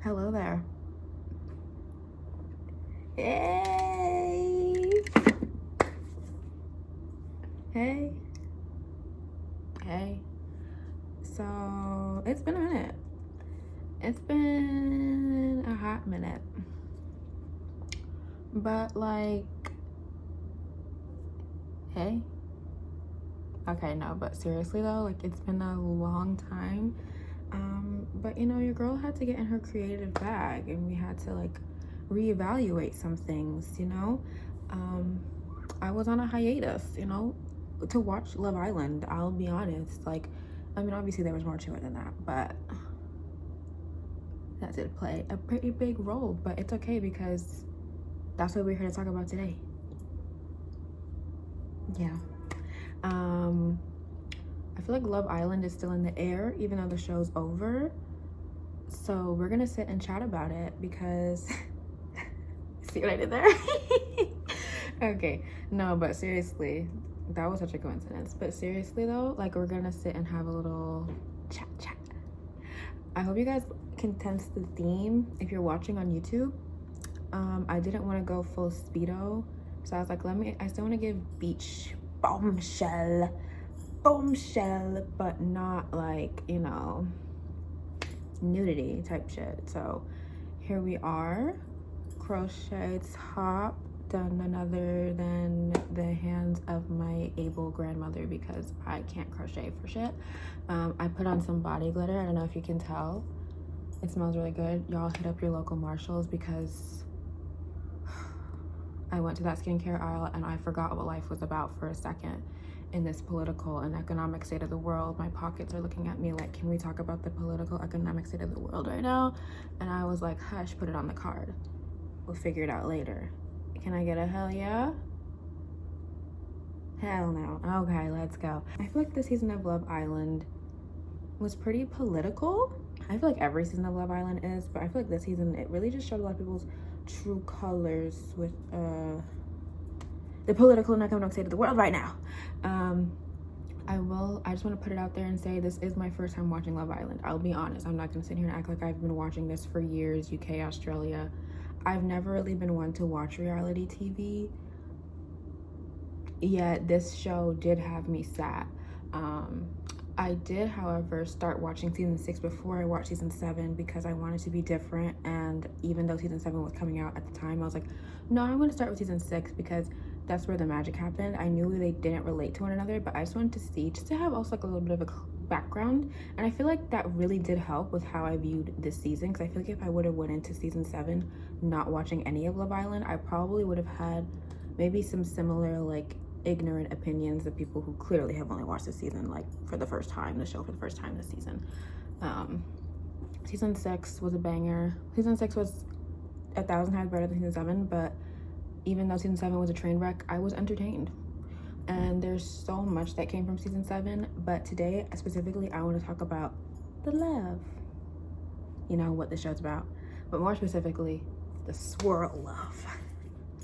Hello there. Hey. Hey. Hey. So, it's been a minute. It's been a hot minute. But, like, hey. Okay, no, but seriously though, like, it's been a long time. But you know, your girl had to get in her creative bag and we had to like reevaluate some things, you know. I was on a hiatus, you know, to watch Love Island. I'll be honest, like, I mean, obviously there was more to it than that, but that did play a pretty big role. But it's okay because that's what we're here to talk about today. Yeah. I feel like Love Island is still in the air even though the show's over. So we're gonna sit and chat about it because see what I did there? Okay, no, but seriously, that was such a coincidence. But seriously though, like, we're gonna sit and have a little chat. I hope you guys can sense the theme if you're watching on YouTube. I didn't want to go full speedo, so I was like, I still want to give beach bombshell, but not like, you know, nudity type shit. So here we are, crochet top, done none other than the hands of my able grandmother because I can't crochet for shit. I put on some body glitter. I don't know if you can tell, it smells really good. Y'all hit up your local Marshalls because I went to that skincare aisle and I forgot what life was about for a second. In this political and economic state of the world, my pockets are looking at me like, can we talk about the political economic state of the world right now? And I was like, hush, put it on the card, we'll figure it out later. Can I get a hell yeah? Hell no. Okay, let's go. I feel like this season of Love Island was pretty political. I feel like every season of Love Island is, but I feel like this season it really just showed a lot of people's true colors with the political and economic state of the world right now. I just want to put it out there and say this is my first time watching Love Island. I'll be honest, I'm not going to sit here and act like I've been watching this for years. UK, Australia, I've never really been one to watch reality TV, yet this show did have me sad. I did, however, start watching season 6 before I watched season 7 because I wanted to be different. And even though season 7 was coming out at the time, I was like, no, I'm going to start with season 6 because that's where the magic happened. I knew they didn't relate to one another, but I just wanted to see, just to have also like a little bit of a background. And I feel like that really did help with how I viewed this season, because I feel like if I would have went into season 7 not watching any of Love Island, I probably would have had maybe some similar like ignorant opinions of people who clearly have only watched this season like for the first time, the show for the first time this season. Season 6 was a banger. Season 6 was 1,000 times better than season 7, but even though season 7 was a train wreck, I was entertained. And there's so much that came from season 7, but today specifically I want to talk about the love, you know, what the show's about, but more specifically the swirl love,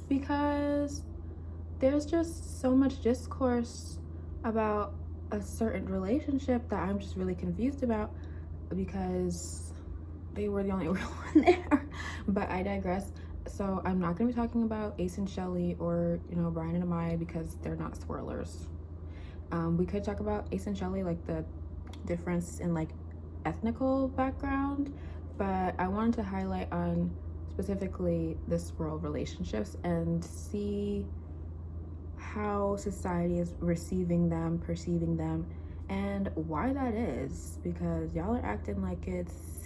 because there's just so much discourse about a certain relationship that I'm just really confused about because they were the only real one there. But I digress. So I'm not going to be talking about Ace and Shelly or, you know, Brian and Amaya because they're not swirlers. We could talk about Ace and Shelly, like the difference in like ethnical background, but I wanted to highlight on specifically the swirl relationships and see how society is receiving them, perceiving them, and why that is, because y'all are acting like it's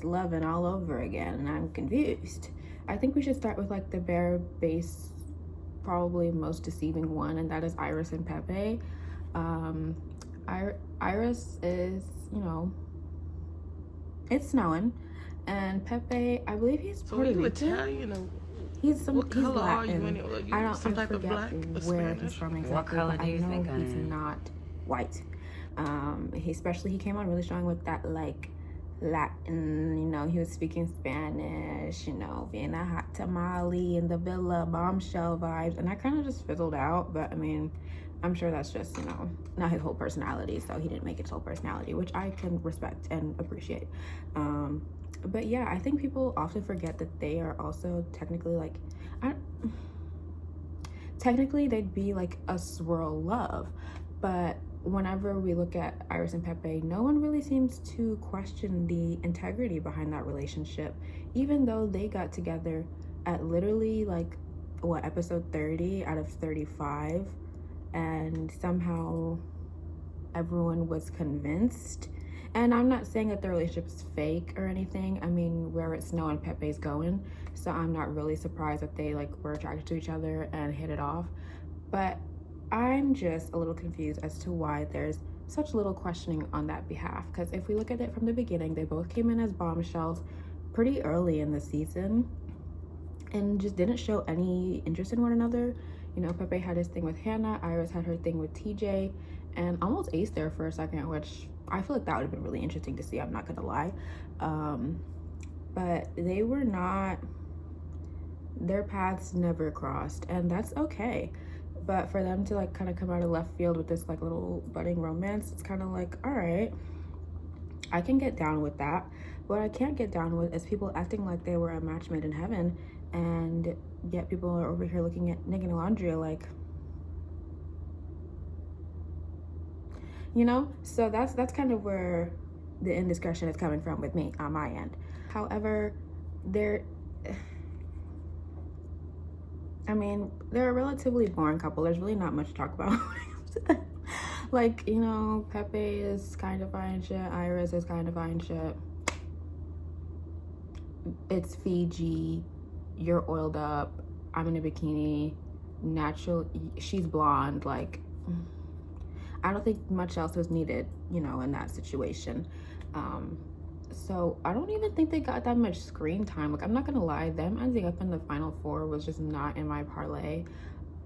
loving all over again and I'm confused. I think we should start with like the bare base, probably most deceiving one, and that is Iris and Pepe. Iris is, you know, it's snowing, and Pepe, I believe he's Puerto Rican. Italian or he's some, what he's color Latin. are you anyway? I don't some type forget of black where he's from exactly. What color but do you I know think I he's am? not white. He came on really strong with that like Latin, you know, he was speaking Spanish, you know, being a hot tamale in the villa, bombshell vibes, and I kind of just fizzled out. But I mean, I'm sure that's just, you know, not his whole personality, so he didn't make it his whole personality, which I can respect and appreciate. But yeah, I think people often forget that they are also technically like, technically they'd be like a swirl love, but whenever we look at Iris and Pepe, no one really seems to question the integrity behind that relationship, even though they got together at literally like what, episode 30 out of 35, and somehow everyone was convinced. And I'm not saying that the relationship is fake or anything. I mean, where it's Snow and Pepe's going, so I'm not really surprised that they like were attracted to each other and hit it off. But I'm just a little confused as to why there's such little questioning on that behalf, because if we look at it from the beginning, they both came in as bombshells pretty early in the season and just didn't show any interest in one another. You know, Pepe had his thing with Hannah, Iris had her thing with TJ, and almost Ace there for a second, which I feel like that would have been really interesting to see, I'm not gonna lie. But they were not, their paths never crossed, and that's okay. But for them to like kind of come out of left field with this like little budding romance, it's kind of like, all right, I can get down with that. What I can't get down with is people acting like they were a match made in heaven, and yet people are over here looking at Nick and Alondria like, you know. So that's kind of where the indiscretion is coming from with me on my end. However, they're a relatively boring couple. There's really not much to talk about. Like, you know, Pepe is kind of fine shit, Iris is kind of fine shit. It's Fiji, you're oiled up, I'm in a bikini, natural, she's blonde. Like, I don't think much else was needed, you know, in that situation. So I don't even think they got that much screen time. Like, I'm not gonna lie, them ending up in the final four was just not in my parlay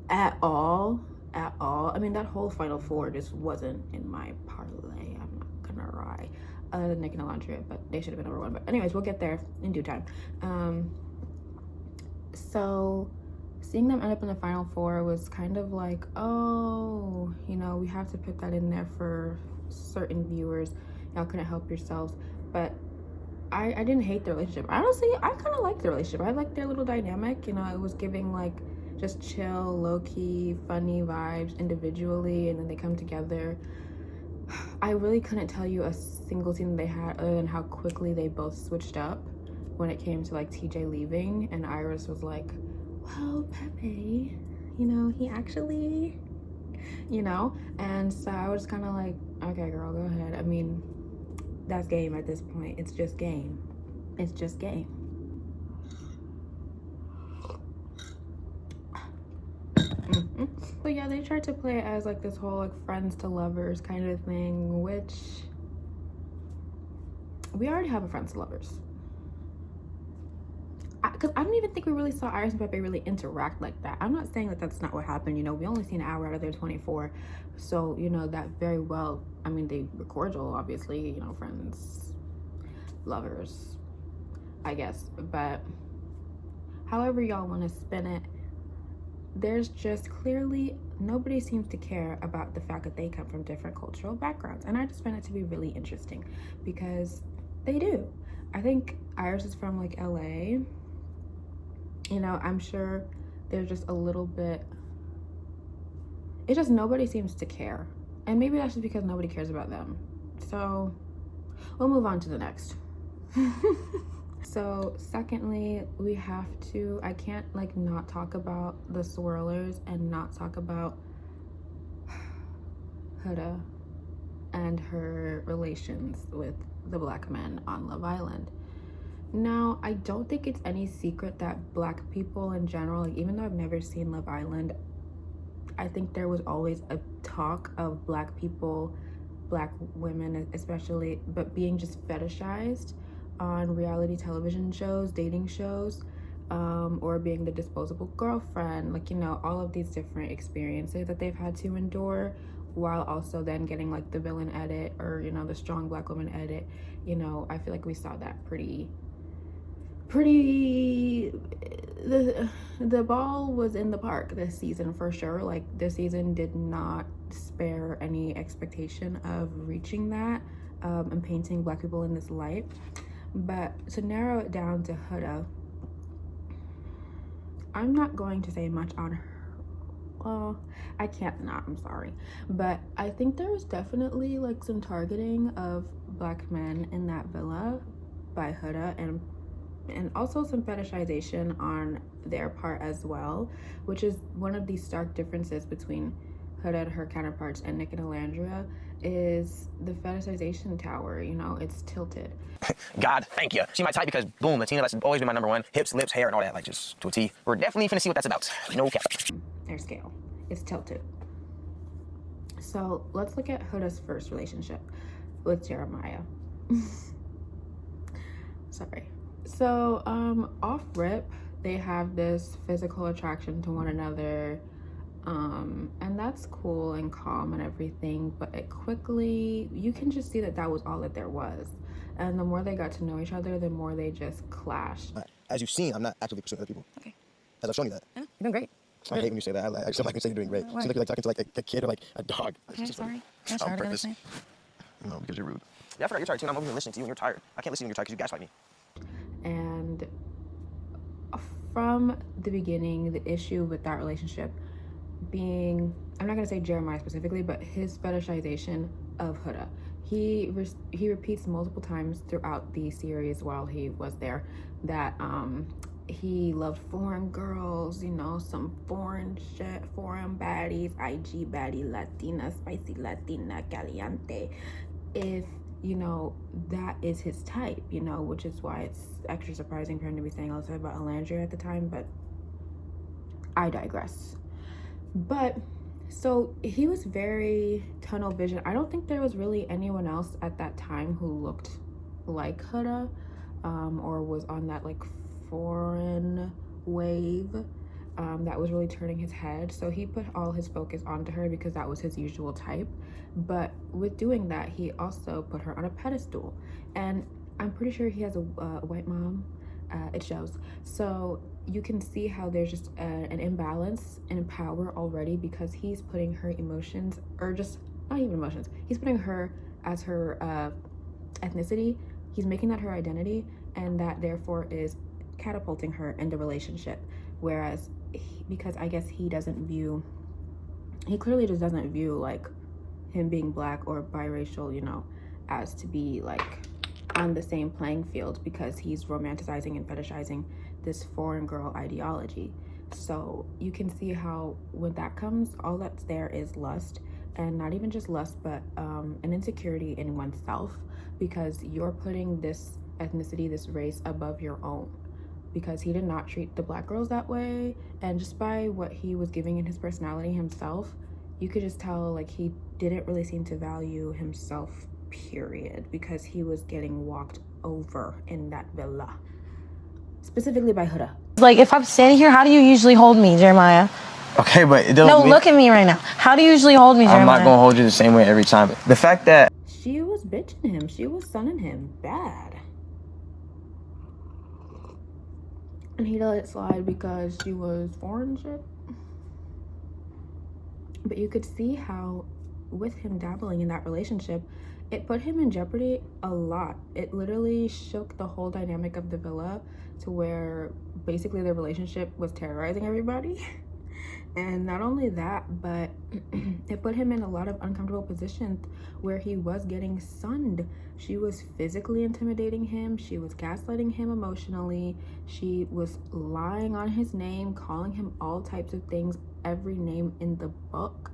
at all. I mean, that whole final four just wasn't in my parlay, I'm not gonna lie. Other than Nick and Alondria, but they should have been number one. But anyways, we'll get there in due time. So seeing them end up in the final four was kind of like, oh, you know, we have to put that in there for certain viewers. Y'all couldn't help yourselves. But I didn't hate the relationship. Honestly, I kind of liked the relationship. I liked their little dynamic. You know, it was giving like just chill, low-key, funny vibes individually, and then they come together. I really couldn't tell you a single scene they had other than how quickly they both switched up when it came to like TJ leaving, and Iris was like, well, Pepe, you know, he actually, you know. And so I was kind of like, okay, girl, go ahead. I mean, that's game at this point. It's just game. It's just game. But yeah, they tried to play it as like this whole like friends to lovers kind of thing, which we already have a friends to lovers. Because I don't even think we really saw Iris and Pepe really interact like that. I'm not saying that that's not what happened. You know, we only seen an hour out of their 24. So, you know, that very well, I mean, they were cordial, obviously, you know, friends, lovers, I guess. But however y'all want to spin it, there's just clearly nobody seems to care about the fact that they come from different cultural backgrounds. And I just find it to be really interesting because they do. I think Iris is from like LA. You know, I'm sure there's just a little bit, it's just nobody seems to care. And maybe that's just because nobody cares about them. So we'll move on to the next. So secondly, we have to, I can't like not talk about the swirlers and not talk about Huda and her relations with the black men on Love Island. Now, I don't think it's any secret that black people in general, like, even though I've never seen Love Island, I think there was always a talk of black people, black women especially, but being just fetishized on reality television shows, dating shows, or being the disposable girlfriend, like, you know, all of these different experiences that they've had to endure, while also then getting like the villain edit or, you know, the strong black woman edit. You know, I feel like we saw that pretty the ball was in the park this season for sure. Like, this season did not spare any expectation of reaching that and painting Black people in this light. But to narrow it down to Huda, I'm not going to say much on her. Well, I can't not, I'm sorry. But I think there was definitely like some targeting of Black men in that villa by Huda, and also some fetishization on their part as well, which is one of the stark differences between Huda and her counterparts and Nick and Alandria, is the fetishization tower. You know, it's tilted. God, thank you. She my type because, boom, Latina, that's always been my number one. Hips, lips, hair, and all that, like, just to a T. We're definitely finna see what that's about. No cap. Their scale. It's tilted. So let's look at Huda's first relationship with Jeremiah. Sorry. So, off rip, they have this physical attraction to one another. And that's cool and calm and everything, but it quickly, you can just see that that was all that there was. And the more they got to know each other, the more they just clashed. As you've seen, I'm not actively pursuing other people. Okay. As I've shown you that. Yeah, you're doing great. I hate when you say that. I still like when you say you're doing great. Why? Seems like you're like talking to like a kid or like a dog. Okay, Just sorry. Like, I'm sorry. To understand. No, because you're rude. Yeah, I forgot you're tired too, and I'm over here listening to you, and you're tired. I can't listen to you when you're tired because you gaslight me. And from the beginning, the issue with that relationship being, I'm not going to say Jeremiah specifically, but his fetishization of Huda. He repeats multiple times throughout the series while he was there that he loved foreign girls, you know, some foreign shit, foreign baddies, IG baddie, Latina, spicy Latina, caliente. If, you know, that is his type, you know, which is why it's extra surprising for him to be saying all this stuff about Alandria at the time, but I digress. But so he was very tunnel vision. I don't think there was really anyone else at that time who looked like Huda or was on that like foreign wave that was really turning his head. So he put all his focus onto her because that was his usual type. But with doing that, he also put her on a pedestal. And I'm pretty sure he has a white mom. It shows. So you can see how there's just an imbalance in power already, because he's putting her emotions, or just not even emotions, he's putting her as her ethnicity. He's making that her identity, and that therefore is catapulting her in the relationship. Whereas because I guess he clearly just doesn't view like him being Black or biracial, you know, as to be like on the same playing field, because he's romanticizing and fetishizing this foreign girl ideology. So you can see how when that comes, all that's there is lust, and not even just lust, but an insecurity in oneself, because you're putting this ethnicity, this race above your own, because he did not treat the Black girls that way. And just by what he was giving in his personality himself, you could just tell like he didn't really seem to value himself, period, because he was getting walked over in that villa, specifically by Huda. Like, if I'm standing here, how do you usually hold me, Jeremiah? Okay, but it doesn't No, look at me right now. How do you usually hold me, Jeremiah? I'm not gonna hold you the same way every time. The fact that She was bitching him. She was sunning him bad. And he let it slide because she was foreign shit. But you could see how with him dabbling in that relationship, it put him in jeopardy a lot. It literally shook the whole dynamic of the villa to where basically their relationship was terrorizing everybody. And not only that, but it put him in a lot of uncomfortable positions where he was getting sunned. She was physically intimidating him. She was gaslighting him emotionally. She was lying on his name, calling him all types of things, every name in the book.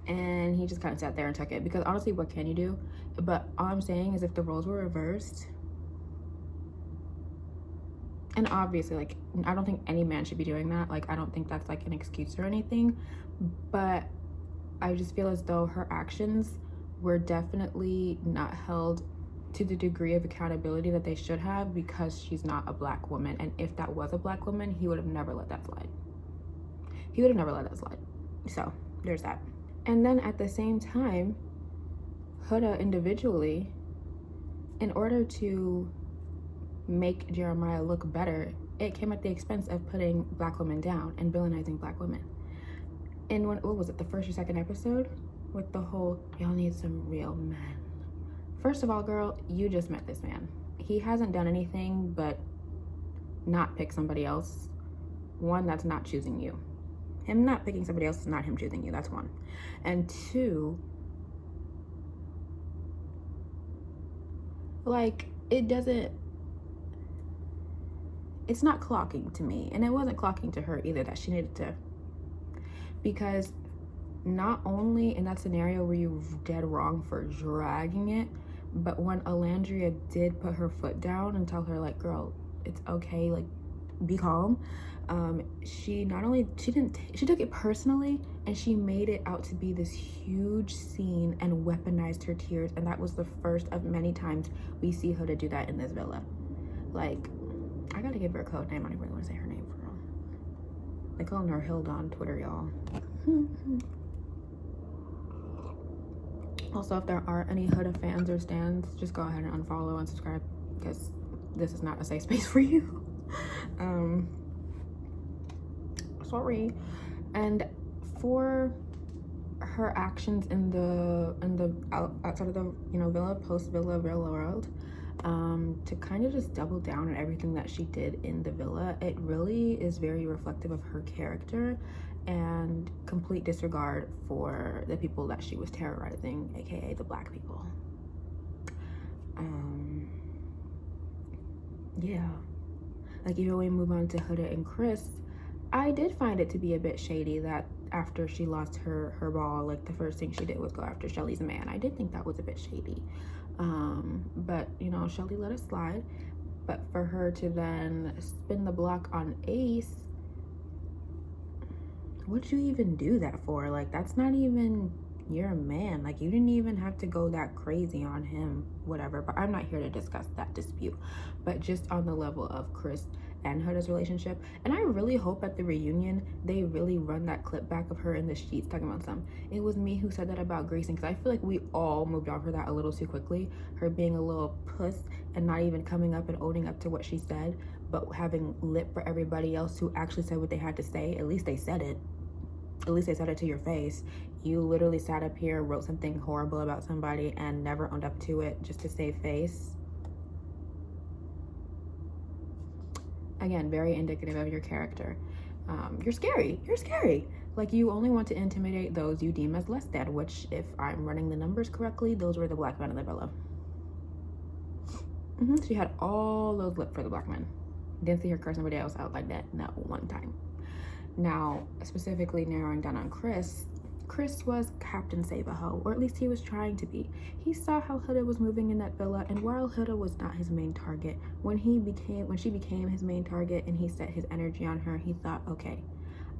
And he just kind of sat there and took it, because honestly, what can you do? But all I'm saying is, if the roles were reversed, and obviously, like, I don't think any man should be doing that. Like, I don't think that's like an excuse or anything, but I just feel as though her actions were definitely not held to the degree of accountability that they should have, because she's not a Black woman. And if that was a Black woman, he would have never let that slide. He would have never let that slide. So there's that. And then at the same time, Huda individually, in order to make Jeremiah look better, it came at the expense of putting black women down and villainizing black women. And what was it, the first or second episode? With the whole, y'all need some real men. First of all, girl, you just met this man. He hasn't done anything but not pick somebody else. One, that's not choosing you. Him not picking somebody else is not him choosing you, that's one. And two, like, it's not clocking to me. And it wasn't clocking to her either that she needed to, because not only in that scenario were you dead wrong for dragging it, but when Alandria did put her foot down and tell her, like, girl, it's okay, like, be calm, she took it personally, and she made it out to be this huge scene and weaponized her tears. And that was the first of many times we see Huda do that in this villa. Like, I gotta give her a code name. I don't even really want to say her name for real. They calling her Hilda on Twitter, y'all. Also, if there are any Huda fans or stans, just go ahead and unfollow and subscribe, because this is not a safe space for you. Sorry. And for her actions in the outside of the villa, post villa real world, to kind of just double down on everything that she did in the villa, it really is very reflective of her character and complete disregard for the people that she was terrorizing, aka the black people. Yeah, like, even when we move on to Huda and Chris, I did find it to be a bit shady that after she lost her ball, like, the first thing she did was go after Shelly's man. I did think that was a bit shady. But Shelly let it slide. But for her to then spin the block on Ace, what'd you even do that for? Like, that's not even your man. Like, you didn't even have to go that crazy on him, whatever. But I'm not here to discuss that dispute, but just on the level of Chris and Huda's relationship. And I really hope at the reunion they really run that clip back of her in the sheets talking about it was me who said that about Grayson, because I feel like we all moved on for that a little too quickly. Her being a little puss and not even coming up and owning up to what she said, but having lip for everybody else who actually said what they had to say. At least they said it. At least they said it to your face. You literally sat up here, wrote something horrible about somebody, and never owned up to it just to save face. Again, very indicative of your character. You're scary. You're scary. Like, you only want to intimidate those you deem as less than, which, if I'm running the numbers correctly, those were the black men in the villa. She had all those lip for the black men. Didn't see her curse somebody else out like that, not one time. Now, specifically narrowing down on Chris was Captain Save-A-Ho, or at least he was trying to be. He saw how Huda was moving in that villa, and while Huda was not his main target, when she became his main target and he set his energy on her, he thought, okay,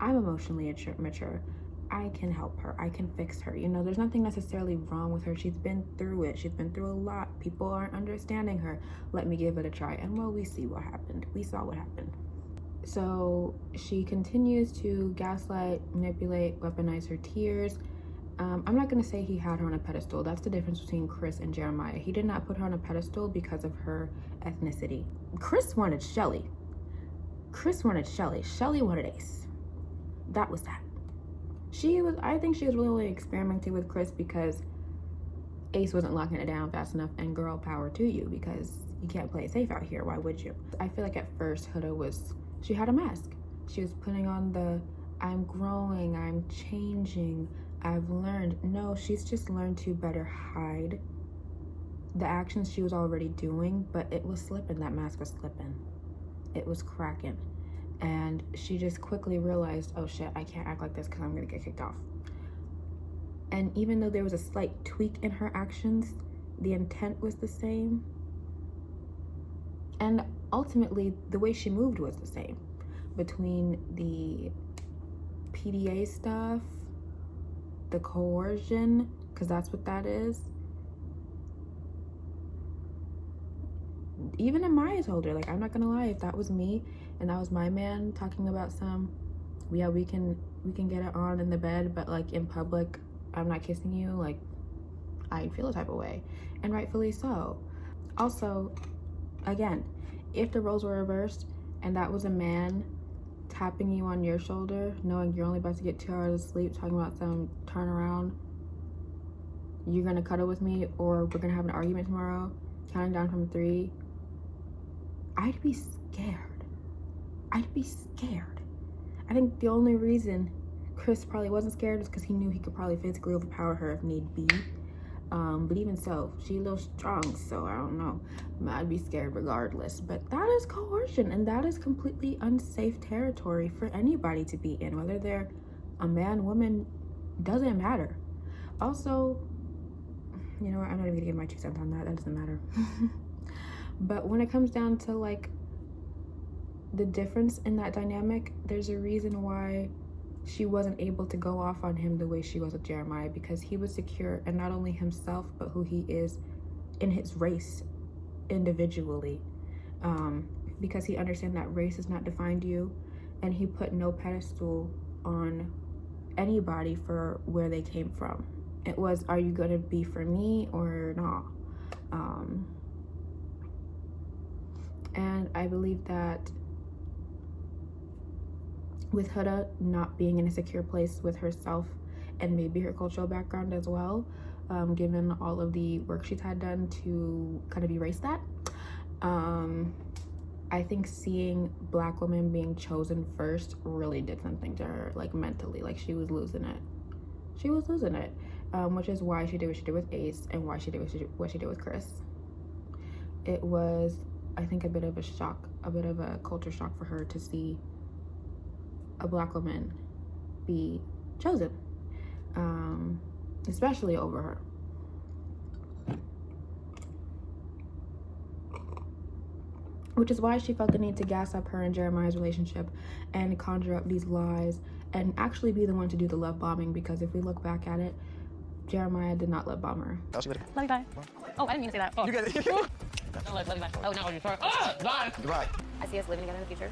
I'm emotionally mature. I can help her. I can fix her. There's nothing necessarily wrong with her. She's been through it. She's been through a lot. People aren't understanding her. Let me give it a try. And well, we see what happened. We saw what happened. So she continues to gaslight, manipulate, weaponize her tears. I'm not going to say he had her on a pedestal. That's the difference between Chris and Jeremiah. He did not put her on a pedestal because of her ethnicity. Chris wanted Shelly. Shelly wanted Ace. That was that. I think she was really experimenting with Chris because Ace wasn't locking it down fast enough, and girl power to you, because you can't play it safe out here. Why would you? I feel like at first she had a mask. She was putting on the, I'm growing, I'm changing, I've learned. No, she's just learned to better hide the actions she was already doing, but it was slipping. That mask was slipping. It was cracking. And she just quickly realized, oh shit, I can't act like this because I'm gonna get kicked off. And even though there was a slight tweak in her actions, the intent was the same. And ultimately, the way she moved was the same. Between the PDA stuff, the coercion, because that's what that is. Even Amaya told her, like, I'm not gonna lie, if that was me and that was my man talking about we can get it on in the bed, but like in public, I'm not kissing you, like, I'd feel a type of way. And rightfully so. Also, again, if the roles were reversed and that was a man tapping you on your shoulder, knowing you're only about to get 2 hours of sleep, talking about some turnaround, you're gonna cuddle with me or we're gonna have an argument tomorrow, counting down from 3, I'd be scared. I'd be scared. I think the only reason Chris probably wasn't scared was because he knew he could probably physically overpower her if need be. But even so, she's a little strong, so I don't know. I'd be scared regardless. But that is coercion, and that is completely unsafe territory for anybody to be in, whether they're a man, woman, doesn't matter. Also, you know what, I'm not even gonna give my 2 cents on that. That doesn't matter. But when it comes down to like the difference in that dynamic, there's a reason why she wasn't able to go off on him the way she was with Jeremiah, because he was secure in not only himself but who he is in his race individually, because he understands that race has not defined you, and he put no pedestal on anybody for where they came from. It was, are you gonna be for me or not? And I believe that with Huda not being in a secure place with herself and maybe her cultural background as well, given all of the work she's had done to kind of erase that, I think seeing Black women being chosen first really did something to her, like mentally. Like she was losing it. She was losing it, which is why she did what she did with Ace and why she did what she did with Chris. It was, I think, a bit of a shock, a bit of a culture shock for her to see a Black woman be chosen, especially over her. Which is why she felt the need to gas up her and Jeremiah's relationship and conjure up these lies and actually be the one to do the love bombing, because if we look back at it, Jeremiah did not love bomb her. Love you, bye. Oh, I didn't mean to say that. Oh. You got it. Love you, bye. Oh, no, you're sorry. Oh, bye. Goodbye. I see us living together in the future,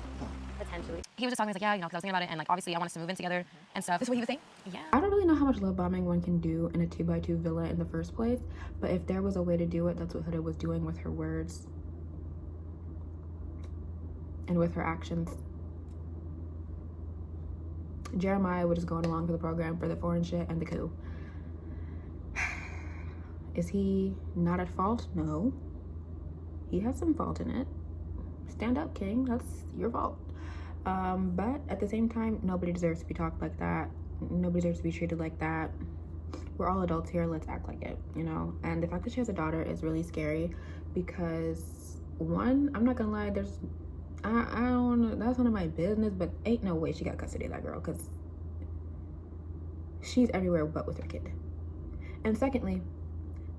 potentially. He was just talking, he's like, yeah, you know, because I was thinking about it, and like, obviously, I want us to move in together and stuff. This is what he was saying? Yeah. I don't really know how much love bombing one can do in a 2x2 villa in the first place, but if there was a way to do it, that's what Huda was doing with her words and with her actions. Jeremiah was just going along for the program for the foreign shit and the coup. Is he not at fault? No. He has some fault in it. Stand up, king. That's your fault. But at the same time, nobody deserves to be talked like that. Nobody deserves to be treated like that. We're all adults here. Let's act like it, you know? And the fact that she has a daughter is really scary because, one, I'm not gonna lie, I don't know, that's none of my business, but ain't no way she got custody of that girl because she's everywhere but with her kid. And secondly,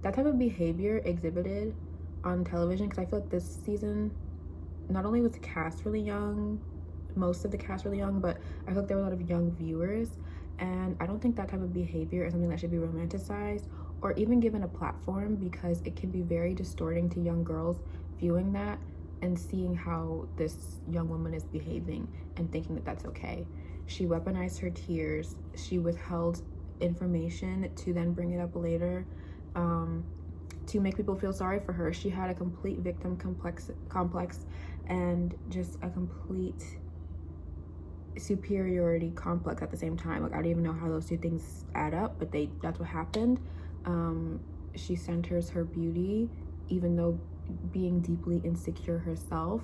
that type of behavior exhibited on television, because I feel like this season, not only was the cast really young, most of the cast really young, but I feel like there were a lot of young viewers, and I don't think that type of behavior is something that should be romanticized or even given a platform, because it can be very distorting to young girls viewing that and seeing how this young woman is behaving and thinking that that's okay. She weaponized her tears. She withheld information to then bring it up later, to make people feel sorry for her. She had a complete victim complex and just a complete superiority complex at the same time. Like, I don't even know how those two things add up, but that's what happened. She centers her beauty, even though being deeply insecure herself,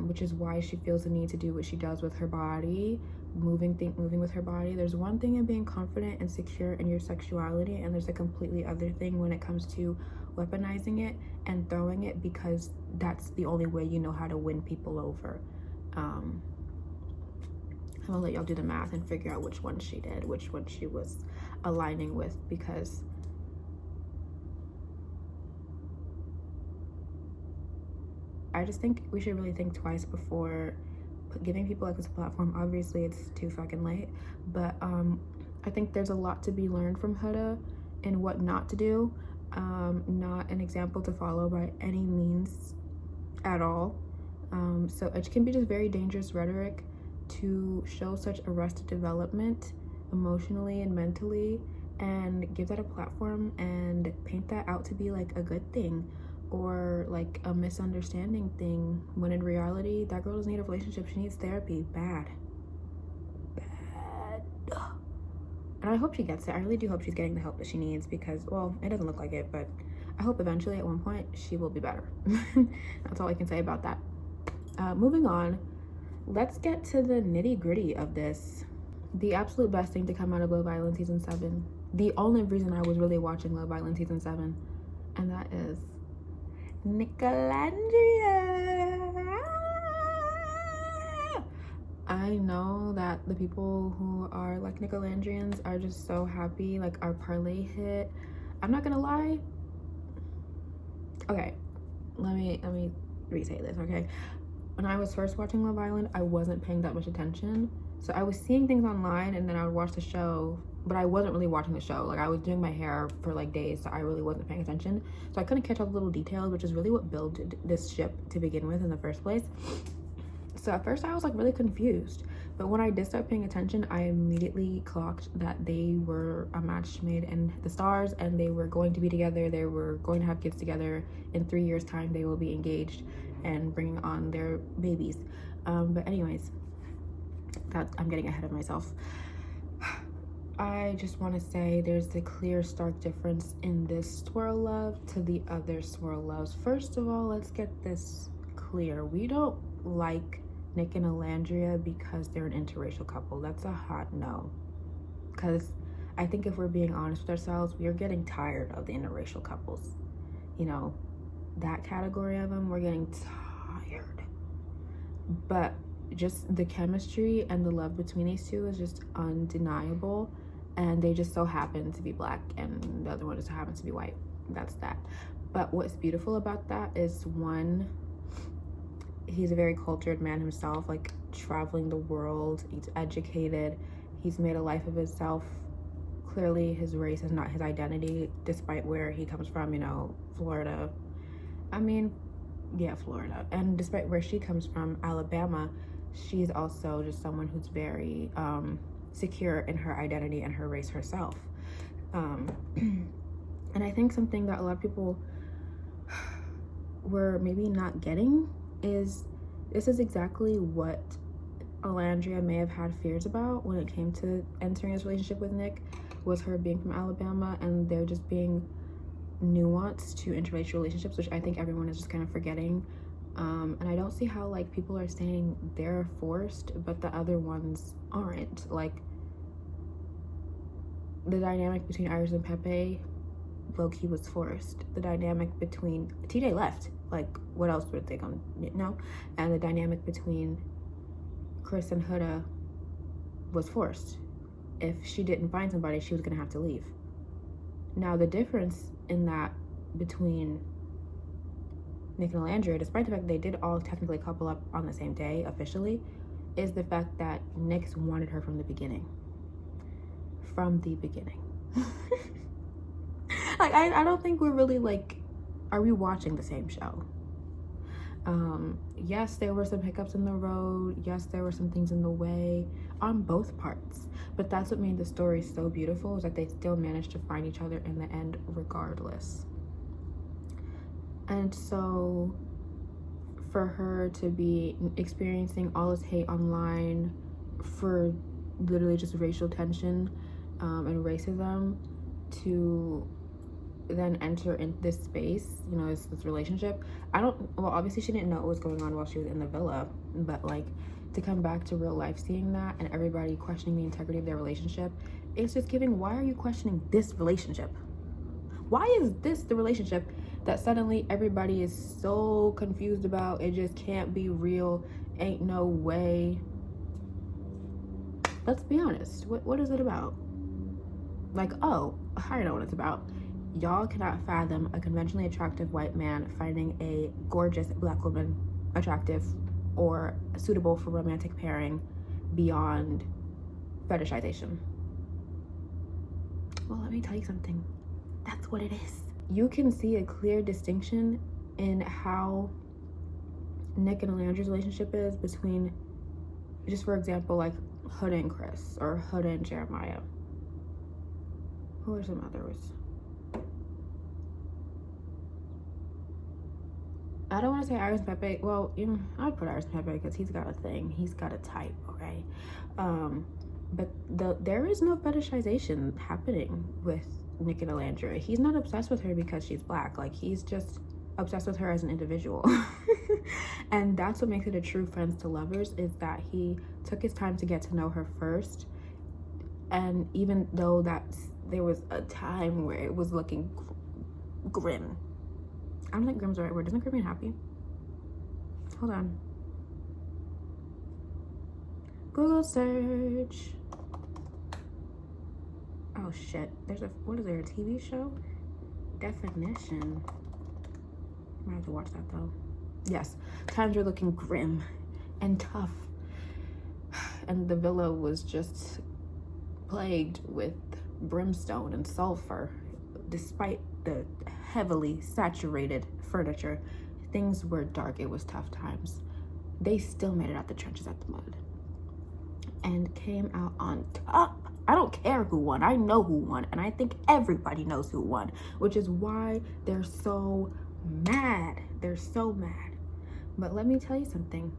which is why she feels the need to do what she does with her body, moving with her body. There's one thing in being confident and secure in your sexuality, and there's a completely other thing when it comes to weaponizing it and throwing it because that's the only way you know how to win people over. I'm gonna let y'all do the math and figure out which one she did, which one she was aligning with, because I just think we should really think twice before giving people like this a platform. Obviously, it's too fucking late, but I think there's a lot to be learned from Huda and what not to do. Not an example to follow by any means at all. So it can be just very dangerous rhetoric to show such arrested development emotionally and mentally and give that a platform and paint that out to be like a good thing, or like a misunderstanding thing, when in reality that girl doesn't need a relationship, she needs therapy bad. And I hope she gets it. I really do hope she's getting the help that she needs, because, well, it doesn't look like it, but I hope eventually at one point she will be better. That's all I can say about that. Moving on, let's get to the nitty-gritty of this. The absolute best thing to come out of Love Island season 7, the only reason I was really watching Love Island season 7, and that is Nicolandria. I know that the people who are like Nicolandrians are just so happy, like our parlay hit. I'm not gonna lie. Okay, let me re-say this, okay? When I was first watching Love Island, I wasn't paying that much attention. So I was seeing things online and then I would watch the show, but I wasn't really watching the show. Like, I was doing my hair for like days, so I really wasn't paying attention. So I couldn't catch all the little details, which is really what built this ship to begin with in the first place. So at first I was like really confused, but when I did start paying attention, I immediately clocked that they were a match made in the stars, and they were going to be together. They were going to have kids together. In 3 years time they will be engaged and bringing on their babies. But anyways, I'm getting ahead of myself. I just want to say there's a clear, stark difference in this swirl love to the other swirl loves. First of all, let's get this clear. We don't like Nick and Alandria because they're an interracial couple. That's a hot no. Because I think if we're being honest with ourselves, we are getting tired of the interracial couples. You know, that category of them, we're getting tired. But just the chemistry and the love between these two is just undeniable. And they just so happen to be black, and the other one just happens to be white. That's that. But what's beautiful about that is, one, he's a very cultured man himself, like traveling the world. He's educated. He's made a life of himself. Clearly his race is not his identity, despite where he comes from, you know, Florida. I mean, yeah, Florida. And despite where she comes from, Alabama, she's also just someone who's very secure in her identity and her race herself. And I think something that a lot of people were maybe not getting is, this is exactly what Alandria may have had fears about when it came to entering this relationship with Nick, was her being from Alabama and there just being nuance to interracial relationships, which I think everyone is just kind of forgetting. And I don't see how like people are saying they're forced but the other ones aren't. Like, the dynamic between Iris and Pepe, low-key was forced. The dynamic between TJ left, like what else were they gonna know? And the dynamic between Chris and Huda was forced. If she didn't find somebody, she was gonna have to leave. Now the difference in that between Nick and Alandria, despite the fact they did all technically couple up on the same day officially, is the fact that Nick's wanted her from the beginning. From the beginning. Like, I don't think we're really like, are we watching the same show? Yes, there were some hiccups in the road. Yes, there were some things in the way on both parts. But that's what made the story so beautiful, is that they still managed to find each other in the end regardless. And so for her to be experiencing all this hate online for literally just racial tension and racism, to then enter in this space, you know, this relationship. Well, obviously she didn't know what was going on while she was in the villa, but like, to come back to real life seeing that and everybody questioning the integrity of their relationship, it's just giving, why are you questioning this relationship? Why is this the relationship that suddenly everybody is so confused about? It just can't be real, ain't no way. Let's be honest, what is it about? Like, oh, I know what it's about. Y'all cannot fathom a conventionally attractive white man finding a gorgeous black woman attractive or suitable for romantic pairing beyond fetishization. Well, let me tell you something. That's what it is. You can see a clear distinction in how Nick and Alandria's relationship is between, just for example, like Huda and Chris, or Huda and Jeremiah. Who are some others? I don't want to say Iris Pepe. Well, you know, I'd put Iris Pepe because he's got a thing. He's got a type, okay? But there is no fetishization happening with Nick and Alandria. He's not obsessed with her because she's black. Like, he's just obsessed with her as an individual. And that's what makes it a true friends to lovers, is that he took his time to get to know her first. And even though there was a time where it was looking grim. I don't think grim's the right word. Doesn't grim mean happy? Hold on. Google search. Oh shit. What is there, a TV show? Definition. I might have to watch that though. Yes. Times were looking grim and tough. And the villa was just plagued with brimstone and sulfur. Despite the heavily saturated furniture, things were dark. It was tough times. They still made it out the trenches at the mud and came out on top. I don't care who won. I know who won, and I think everybody knows who won, which is why they're so mad. They're so mad. But let me tell you something.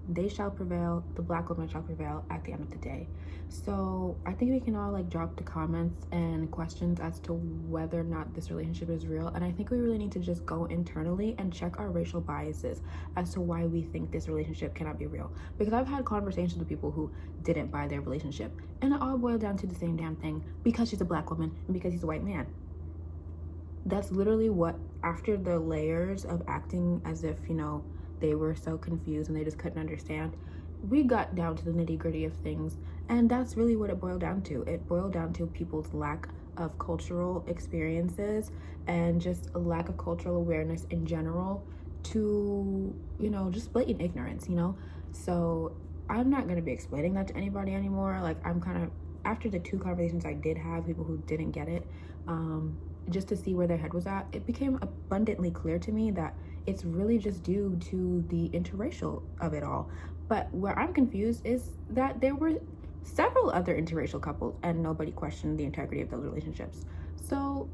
They shall prevail. The black woman shall prevail at the end of the day. So I think we can all like drop the comments and questions as to whether or not this relationship is real. And I think we really need to just go internally and check our racial biases as to why we think this relationship cannot be real. Because I've had conversations with people who didn't buy their relationship, and it all boiled down to the same damn thing: because she's a black woman and because he's a white man. That's literally what, after the layers of acting as if, you know, they were so confused and they just couldn't understand, we got down to the nitty-gritty of things. And that's really what it boiled down to. It boiled down to people's lack of cultural experiences and just a lack of cultural awareness in general, to, you know, just blatant ignorance, you know? So I'm not going to be explaining that to anybody anymore. Like, I'm kind of, after the 2 conversations I did have, people who didn't get it, just to see where their head was at, it became abundantly clear to me that it's really just due to the interracial of it all. But where I'm confused is that there were several other interracial couples and nobody questioned the integrity of those relationships. So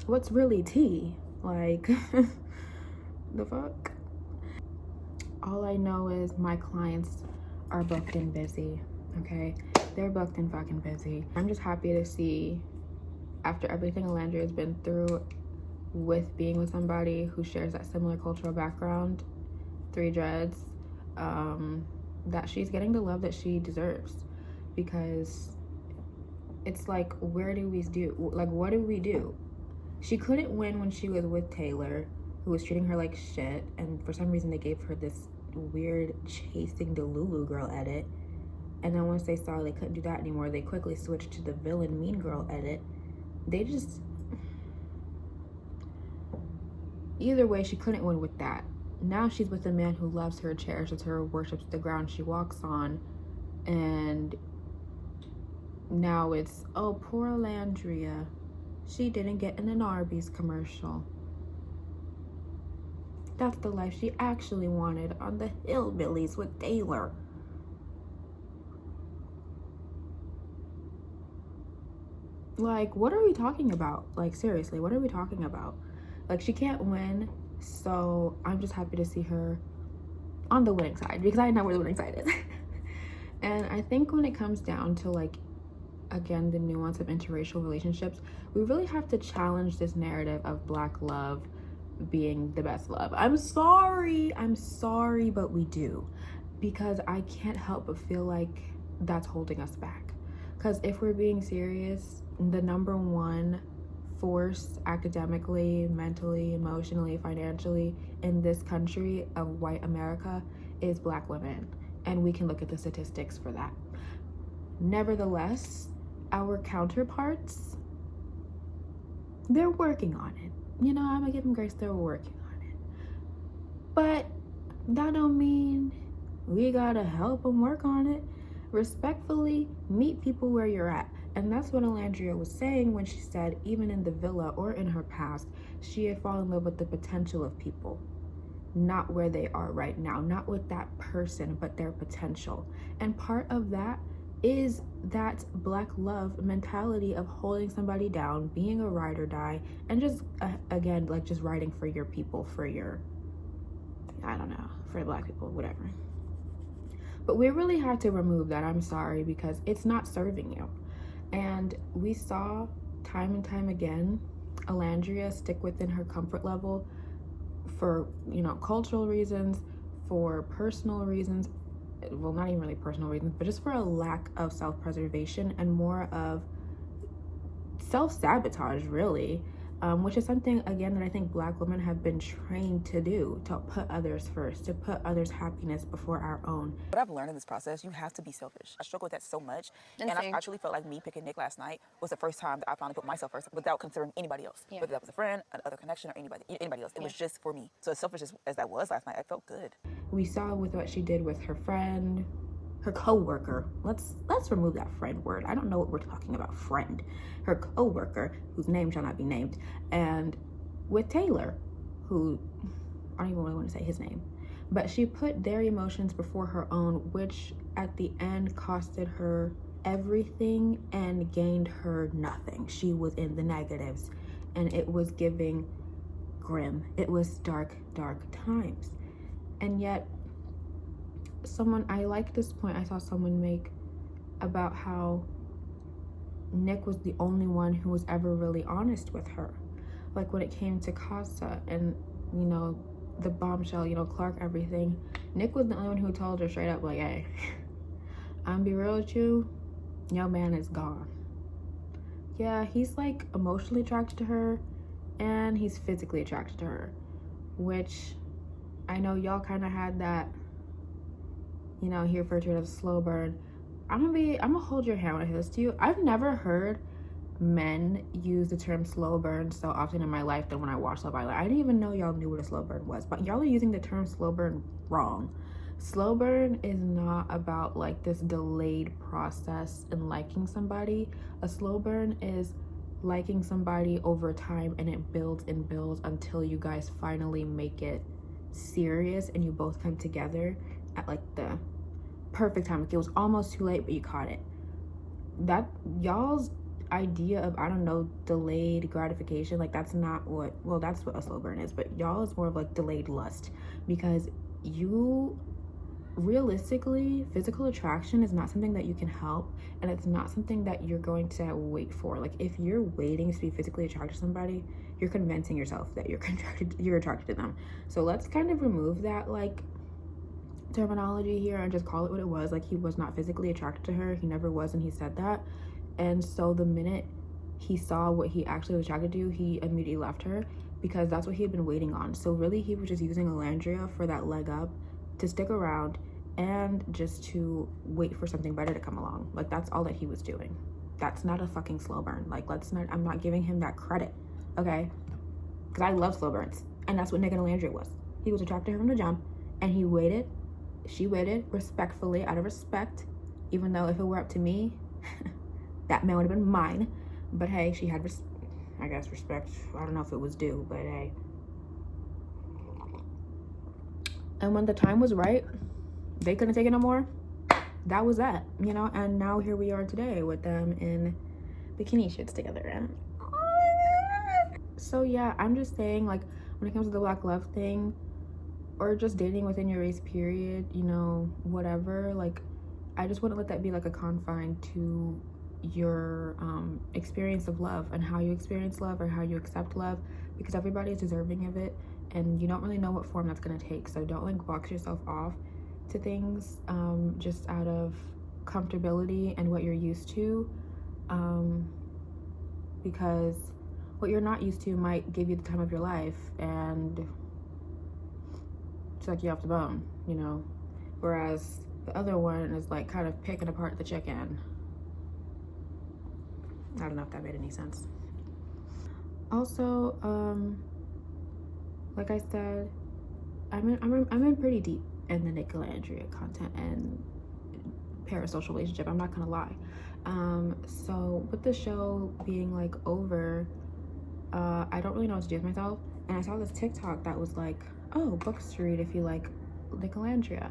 what's really tea? Like, the fuck? All I know is my clients are booked and busy, okay? They're booked and fucking busy. I'm just happy to see, after everything Alandria has been through with being with somebody who shares that similar cultural background, 3 dreads, that she's getting the love that she deserves. Because it's like, what do we do? She couldn't win when she was with Taylor, who was treating her like shit, and for some reason they gave her this weird chasing Delulu girl edit. And then once they saw they couldn't do that anymore, they quickly switched to the villain mean girl edit. They just, either way, she couldn't win with that. Now she's with a man who loves her, cherishes her, worships the ground she walks on, and now it's, oh, poor Alandria, she didn't get in an Arby's commercial. That's the life she actually wanted on the hillbillies with Taylor. Like, what are we talking about? Like, seriously, what are we talking about? Like, she can't win, so I'm just happy to see her on the winning side, because I know where the winning side is. And I think when it comes down to, like, again, the nuance of interracial relationships, we really have to challenge this narrative of black love being the best love. I'm sorry, but we do, because I can't help but feel like that's holding us back. Because if we're being serious, the number one force academically, mentally, emotionally, financially in this country of white America is black women, and we can look at the statistics for that. Nevertheless, our counterparts, they're working on it. You know, I'm gonna give them grace, they're working on it. But that don't mean we gotta help them work on it. Respectfully, meet people where you're at. And that's what Alandria was saying when she said, even in the villa or in her past, she had fallen in love with the potential of people. not where they are right now, not with that person, but their potential. And part of that is that Black love mentality of holding somebody down, being a ride or die, and just again, like just riding for your people, for your, I don't know, for Black people, whatever. But we really had to remove that, I'm sorry, because it's not serving you. And we saw time and time again Alandria stick within her comfort level for, you know, cultural reasons, for personal reasons, well, not even really personal reasons, but just for a lack of self-preservation and more of self-sabotage, really, which is something, again, that I think Black women have been trained to do, to put others first, to put others' happiness before our own. What I've learned in this process, you have to be selfish. I struggle with that so much. And I truly felt like me picking Nick last night was the first time that I finally put myself first without considering anybody else. Whether that was a friend, another connection, or anybody else. It was just for me. So as selfish as that was last night, I felt good. We saw with what she did with her friend, her co-worker. Let's remove that friend word. I don't know what we're talking about, friend. Her co-worker, whose name shall not be named, and with Taylor, who, I don't even really want to say his name, but she put their emotions before her own, which at the end costed her everything and gained her nothing. She was in the negatives, and it was giving grim. It was dark, dark times. And yet, I like this point I saw someone make about how Nick was the only one who was ever really honest with her. Like when it came to Casa and, you know, the bombshell, you know, Clark, everything, Nick was the only one who told her straight up, like, hey, I'm be real with you, your man is gone. Yeah, he's like emotionally attracted to her and he's physically attracted to her, which I know y'all kind of had that, you know, he referred to it as a slow burn. I'm gonna hold your hand when I say this to you. I've never heard men use the term slow burn so often in my life than when I watched Love Island. I didn't even know y'all knew what a slow burn was, but y'all are using the term slow burn wrong. Slow burn is not about like this delayed process in liking somebody. A slow burn is liking somebody over time, and it builds and builds until you guys finally make it serious and you both come together at like the perfect time. Like it was almost too late, but you caught it. That y'all's idea of, I don't know, delayed gratification, like that's not what, well, that's what a slow burn is, but y'all is more of like delayed lust, because you realistically, physical attraction is not something that you can help, and it's not something that you're going to wait for. Like if you're waiting to be physically attracted to somebody, you're convincing yourself that you're attracted to them. So let's kind of remove that like terminology here and just call it what it was. Like he was not physically attracted to her, he never was, and he said that. And so the minute he saw what he actually was attracted to, he immediately left her, because that's what he had been waiting on. So really he was just using Alandria for that leg up, to stick around and just to wait for something better to come along. Like that's all that he was doing. That's not a fucking slow burn. Like I'm not giving him that credit, okay? Because I love slow burns, and that's what Nick and Alandria was. He was attracted to her from the jump, and he waited, she waited respectfully, out of respect, even though if it were up to me, that man would have been mine. But hey, she had I guess respect. I don't know if it was due, but hey. And when the time was right, they couldn't take it no more. That was that, you know? And now here we are today with them in bikini shits together. And so yeah, I'm just saying, like, when it comes to the Black love thing, or just dating within your race period, you know, whatever, like, I just wouldn't let that be like a confine to your experience of love and how you experience love or how you accept love, because everybody is deserving of it, and you don't really know what form that's going to take. So don't like box yourself off to things just out of comfortability and what you're used to, because what you're not used to might give you the time of your life and suck you off the bone, you know, whereas the other one is like kind of picking apart the chicken. I don't know if that made any sense. Also, like I said, I'm in pretty deep in the Nick and Alandria content and parasocial relationship, I'm not gonna lie. So with the show being like over, I don't really know what to do with myself, and I saw this TikTok that was like, oh, books to read if you like Nicolandria.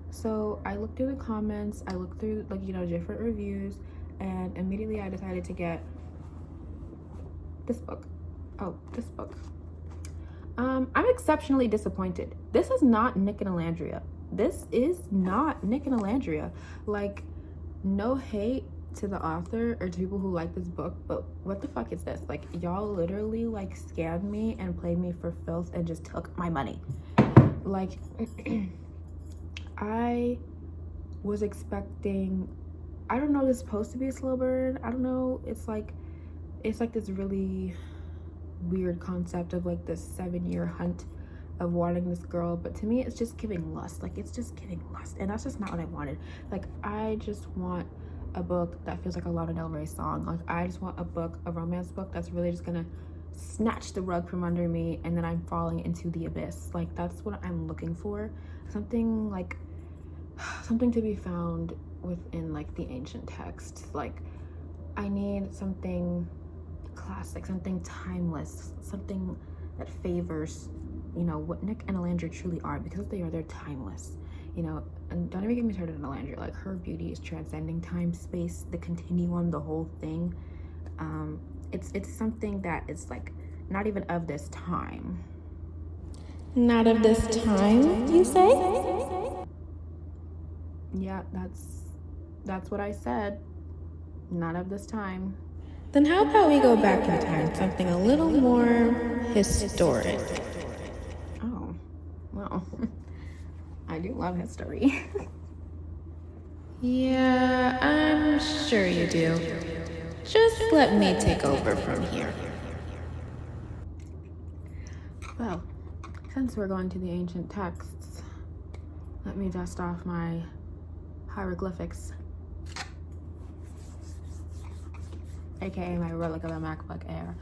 So I looked through the comments, I looked through like, you know, different reviews, and immediately I decided to get this book. Oh, this book. I'm exceptionally disappointed. This is not Nick and Alandria. This is not Nick and Alandria. Like, no hate to the author or to people who like this book, but what the fuck is this? Like, y'all literally like scammed me and played me for filth and just took my money. Like, I was expecting, I don't know, this is supposed to be a slow burn. I don't know. It's like this really weird concept of like this 7-year hunt of wanting this girl, but to me it's just giving lust. Like, it's just giving lust, and that's just not what I wanted. Like, I just want a book that feels like a Lana Del Rey song. Like, I just want a book, a romance book that's really just gonna snatch the rug from under me and then I'm falling into the abyss. Like, that's what I'm looking for. Something to be found within like the ancient texts. Like, I need something classic, something timeless, something that favors, you know, what Nick and Alandria truly are, because they're timeless, you know. And don't even get me started on Alandria. Like, her beauty is transcending time, space, the continuum, the whole thing. It's something that is like not even of this time. Not of this time, you say? Yeah, that's what I said. Not of this time. Then how about we go back in time, something a little more historic? Oh, well, I do love history. Yeah, I'm sure you do. Just let me take over from here. Well, since we're going to the ancient texts, let me dust off my hieroglyphics, aka my relic of a MacBook Air.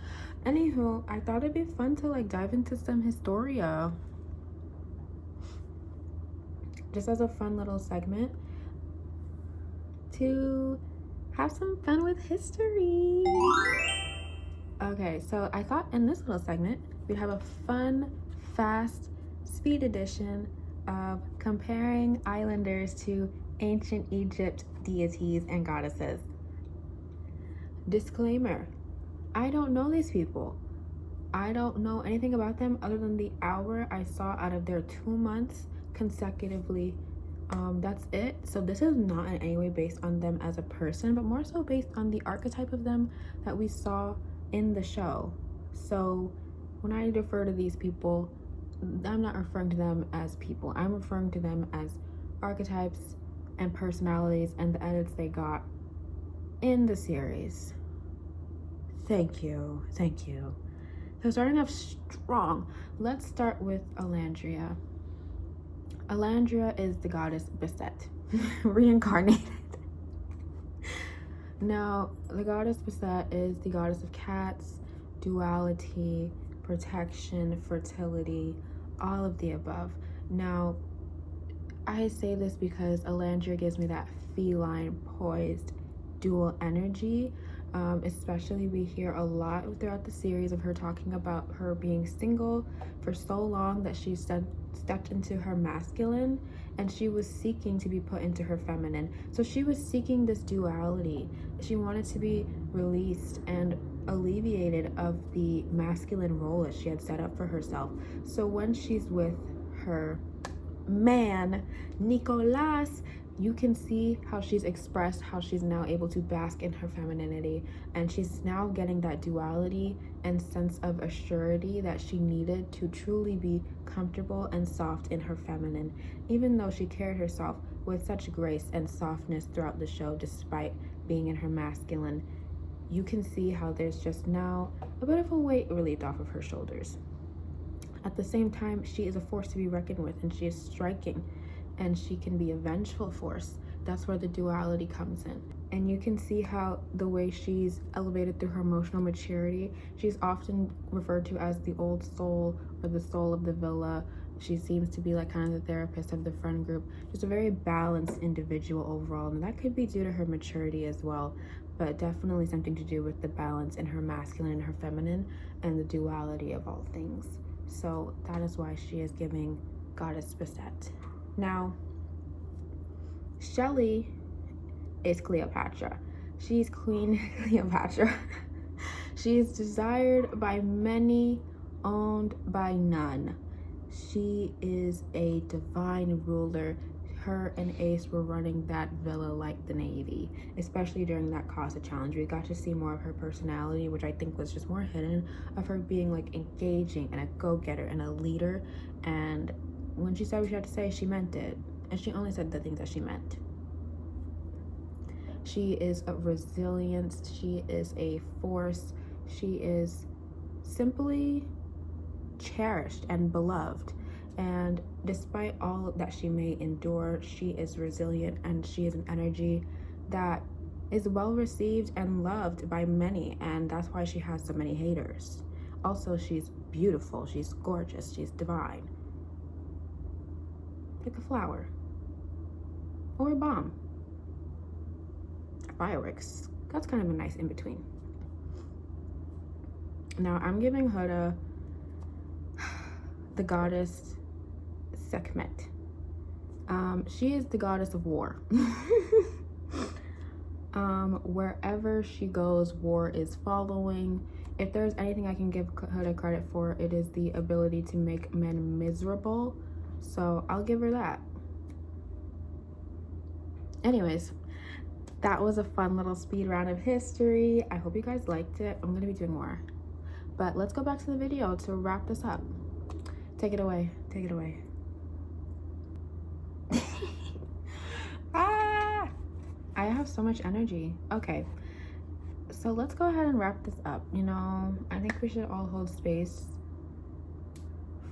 Anywho, I thought it'd be fun to like dive into some Historia, just as a fun little segment to have some fun with history. Okay, so I thought in this little segment we'd have a fun, fast, speed edition of comparing islanders to ancient Egypt deities and goddesses. Disclaimer, I don't know these people. I don't know anything about them other than the hour I saw out of their 2 months consecutively. That's it. So this is not in any way based on them as a person, but more so based on the archetype of them that we saw in the show. So when I refer to these people, I'm not referring to them as people. I'm referring to them as archetypes and personalities and the edits they got in the series. Thank you. So starting off strong, let's start with Alandria. Alandria is the goddess Beset, reincarnated. Now, the goddess Beset is the goddess of cats, duality, protection, fertility, all of the above. Now, I say this because Alandria gives me that feline, poised, dual energy. Especially we hear a lot throughout the series of her talking about her being single for so long that she stepped into her masculine and she was seeking to be put into her feminine. So she was seeking this duality. She wanted to be released and alleviated of the masculine role that she had set up for herself. So when she's with her man, Nicolas, you can see how she's expressed, how she's now able to bask in her femininity, and she's now getting that duality and sense of assurity that she needed to truly be comfortable and soft in her feminine, even though she carried herself with such grace and softness throughout the show despite being in her masculine. You can see how there's just now a bit of a weight relieved off of her shoulders. At the same time, she is a force to be reckoned with, and she is striking, and she can be a vengeful force. That's where the duality comes in. And you can see how the way she's elevated through her emotional maturity, she's often referred to as the old soul or the soul of the villa. She seems to be like kind of the therapist of the friend group. Just a very balanced individual overall, and that could be due to her maturity as well, but definitely something to do with the balance in her masculine and her feminine and the duality of all things. So that is why she is giving Goddess Beset. Now, Shelley is Cleopatra. She's Queen Cleopatra. She is desired by many, owned by none. She is a divine ruler. Her and Ace were running that villa like the Navy, especially during that Casa challenge. We got to see more of her personality, which I think was just more hidden, of her being like engaging and a go-getter and a leader. And when she said what she had to say, she meant it. And she only said the things that she meant. She is a resilience. She is a force. She is simply cherished and beloved. And despite all that she may endure, she is resilient, and she is an energy that is well received and loved by many, and that's why she has so many haters. Also, she's beautiful, she's gorgeous, she's divine. Like a flower. Or a bomb. Fireworks. That's kind of a nice in-between. Now, I'm giving Huda the goddess Sekhmet. She is the goddess of war. Wherever she goes, war is following. If there's anything I can give Huda credit for, it is the ability to make men miserable. So I'll give her that. Anyways, that was a fun little speed round of history. I hope you guys liked it. I'm gonna be doing more. But let's go back to the video to wrap this up. Take it away. Take it away. I have so much energy. Okay, so let's go ahead and wrap this up. You know, I think we should all hold space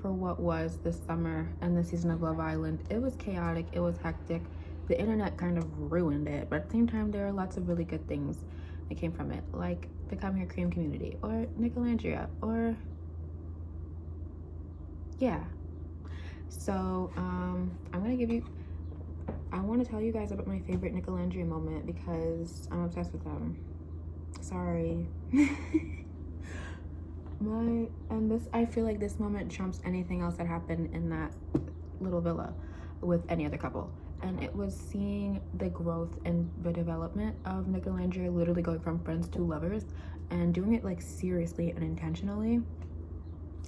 for what was this summer and the season of Love Island. It was chaotic, it was hectic. The internet kind of ruined it, but at the same time, there are lots of really good things that came from it, like the Come Here Cream community, or Nicolandria, or yeah. So I'm gonna give you, I want to tell you guys about my favorite Nicolandria moment because I'm obsessed with them. Sorry. I feel like this moment trumps anything else that happened in that little villa with any other couple. And it was seeing the growth and the development of Nicolandria literally going from friends to lovers and doing it like seriously and intentionally.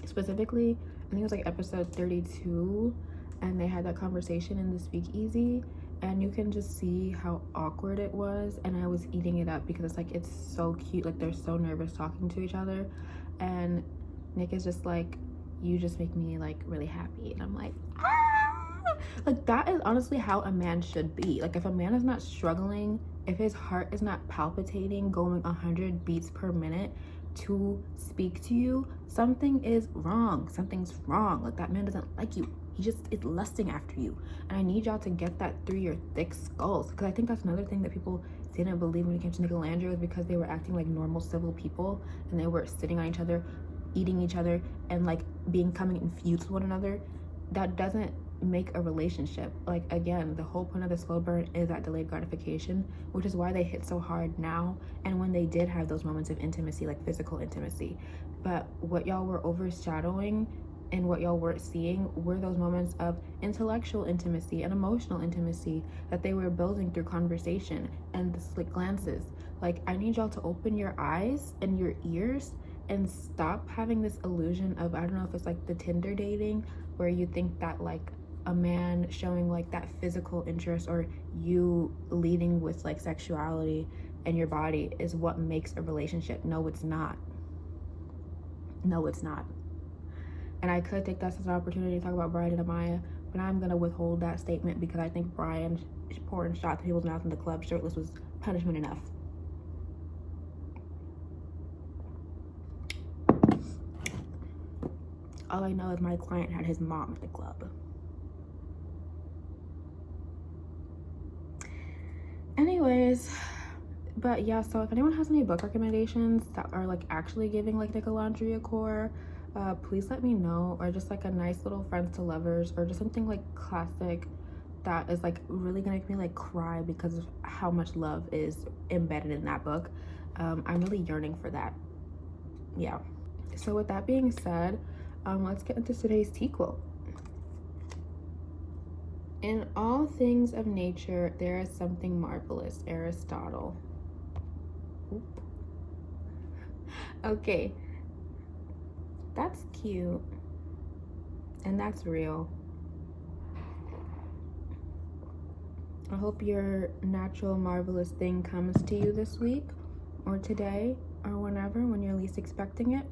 Specifically, I think it was like episode 32, and they had that conversation in the speakeasy, and you can just see how awkward it was, and I was eating it up because it's like, it's so cute, like they're so nervous talking to each other, and Nick is just like, you just make me like really happy, and I'm like, ah! Like that is honestly how a man should be. Like if a man is not struggling, if his heart is not palpitating, going 100 beats per minute to speak to you, something is wrong. Something's wrong. Like that man doesn't like you. He just is lusting after you. And I need y'all to get that through your thick skulls, because I think that's another thing that people didn't believe when it came to Nicolandria, was because they were acting like normal civil people, and they were sitting on each other, eating each other, and like becoming infused with one another. That doesn't make a relationship. Like again, the whole point of the slow burn is that delayed gratification, which is why they hit so hard now, and when they did have those moments of intimacy, like physical intimacy. But what y'all were overshadowing and what y'all weren't seeing were those moments of intellectual intimacy and emotional intimacy that they were building through conversation and the slick glances. Like I need y'all to open your eyes and your ears and stop having this illusion of, I don't know if it's like the Tinder dating, where you think that like a man showing like that physical interest, or you leading with like sexuality and your body, is what makes a relationship. No, it's not. No, it's not. And I could take that as an opportunity to talk about Brian and Amaya, but I'm gonna withhold that statement because I think Brian pouring shots in people's mouths in the club shirtless was punishment enough. All I know is my client had his mom at the club. Anyways, but yeah, so if anyone has any book recommendations that are like actually giving like Nicolandria core, please let me know, or just like a nice little friends to lovers, or just something like classic that is like really gonna make me like cry because of how much love is embedded in that book. I'm really yearning for that. Yeah. So with that being said, let's get into today's tea quote. In all things of nature, there is something marvelous. Aristotle. Oop. Okay. That's cute. And that's real. I hope your natural marvelous thing comes to you this week or today or whenever, when you're least expecting it.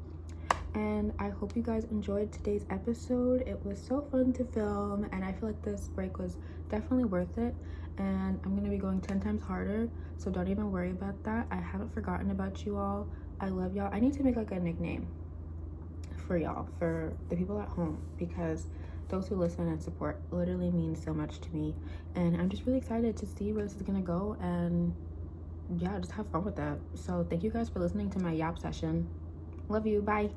And I hope you guys enjoyed today's episode. It was so fun to film, and I feel like this break was definitely worth it. And I'm gonna be going 10 times harder, so don't even worry about that. I haven't forgotten about you all. I love y'all. I need to make like a nickname for y'all, for the people at home, because those who listen and support literally means so much to me. And I'm just really excited to see where this is gonna go, and yeah, just have fun with that. So thank you guys for listening to my yap session. Love you. Bye.